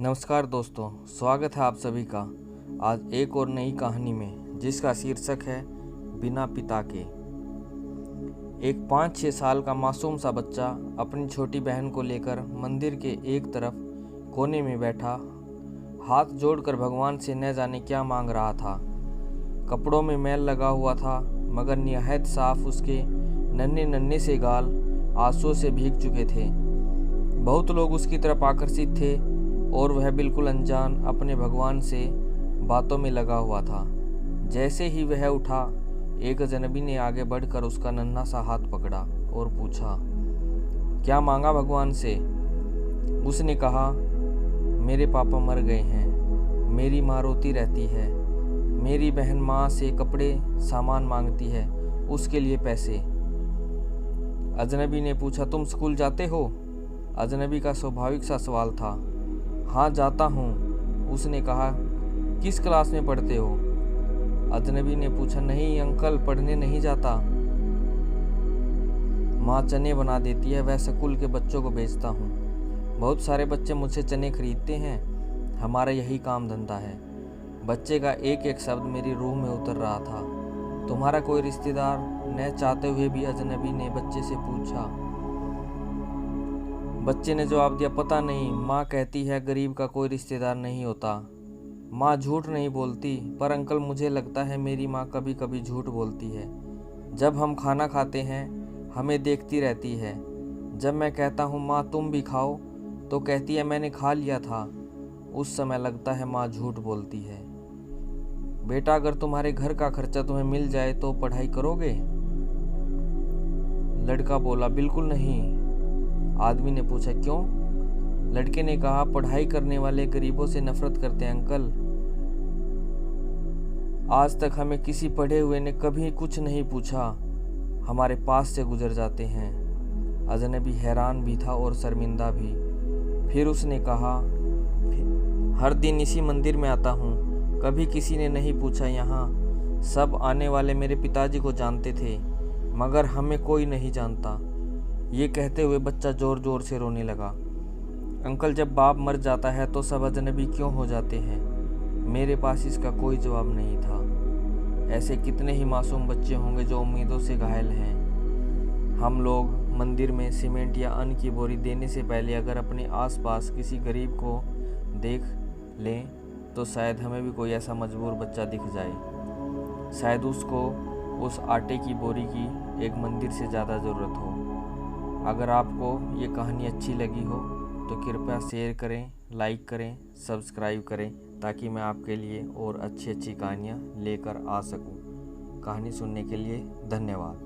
नमस्कार दोस्तों, स्वागत है आप सभी का आज एक और नई कहानी में जिसका शीर्षक है बिना पिता के। एक 5-6 साल का मासूम सा बच्चा अपनी छोटी बहन को लेकर मंदिर के एक तरफ कोने में बैठा हाथ जोड़कर भगवान से न जाने क्या मांग रहा था। कपड़ों में मैल लगा हुआ था मगर निहायत साफ उसके नन्हे नन्हे से गाल आंसुओं से भीग चुके थे। बहुत लोग उसकी तरफ आकर्षित थे और वह बिल्कुल अनजान अपने भगवान से बातों में लगा हुआ था। जैसे ही वह उठा, एक अजनबी ने आगे बढ़कर उसका नन्हा सा हाथ पकड़ा और पूछा, क्या मांगा भगवान से? उसने कहा, मेरे पापा मर गए हैं, मेरी माँ रोती रहती है, मेरी बहन माँ से कपड़े सामान मांगती है, उसके लिए पैसे। अजनबी ने पूछा, तुम स्कूल जाते हो? अजनबी का स्वाभाविक सा सवाल था। हाँ जाता हूँ, उसने कहा। किस क्लास में पढ़ते हो? अजनबी ने पूछा। नहीं अंकल, पढ़ने नहीं जाता। माँ चने बना देती है, वह स्कूल के बच्चों को बेचता हूँ। बहुत सारे बच्चे मुझसे चने खरीदते हैं, हमारा यही काम धंधा है। बच्चे का एक एक शब्द मेरी रूह में उतर रहा था। तुम्हारा कोई रिश्तेदार? न चाहते हुए भी अजनबी ने बच्चे से पूछा। बच्चे ने जवाब दिया, पता नहीं, माँ कहती है गरीब का कोई रिश्तेदार नहीं होता। माँ झूठ नहीं बोलती, पर अंकल मुझे लगता है मेरी माँ कभी कभी झूठ बोलती है। जब हम खाना खाते हैं हमें देखती रहती है। जब मैं कहता हूँ माँ तुम भी खाओ, तो कहती है मैंने खा लिया था। उस समय लगता है माँ झूठ बोलती है। बेटा, अगर तुम्हारे घर का खर्चा तुम्हें मिल जाए तो पढ़ाई करोगे? लड़का बोला, बिल्कुल नहीं। आदमी ने पूछा, क्यों? लड़के ने कहा, पढ़ाई करने वाले गरीबों से नफरत करते हैं अंकल। आज तक हमें किसी पढ़े हुए ने कभी कुछ नहीं पूछा, हमारे पास से गुजर जाते हैं। अजनबी हैरान भी था और शर्मिंदा भी। फिर उसने कहा, हर दिन इसी मंदिर में आता हूँ, कभी किसी ने नहीं पूछा। यहाँ सब आने वाले मेरे पिताजी को जानते थे, मगर हमें कोई नहीं जानता। ये कहते हुए बच्चा जोर जोर से रोने लगा। अंकल, जब बाप मर जाता है तो सब अजनबी क्यों हो जाते हैं? मेरे पास इसका कोई जवाब नहीं था। ऐसे कितने ही मासूम बच्चे होंगे जो उम्मीदों से घायल हैं। हम लोग मंदिर में सीमेंट या अन्न की बोरी देने से पहले अगर अपने आसपास किसी गरीब को देख लें तो शायद हमें भी कोई ऐसा मजबूर बच्चा दिख जाए। शायद उसको उस आटे की बोरी की एक मंदिर से ज़्यादा ज़रूरत हो। अगर आपको ये कहानी अच्छी लगी हो तो कृपया शेयर करें, लाइक करें, सब्सक्राइब करें, ताकि मैं आपके लिए और अच्छी अच्छी कहानियाँ लेकर आ सकूं। कहानी सुनने के लिए धन्यवाद।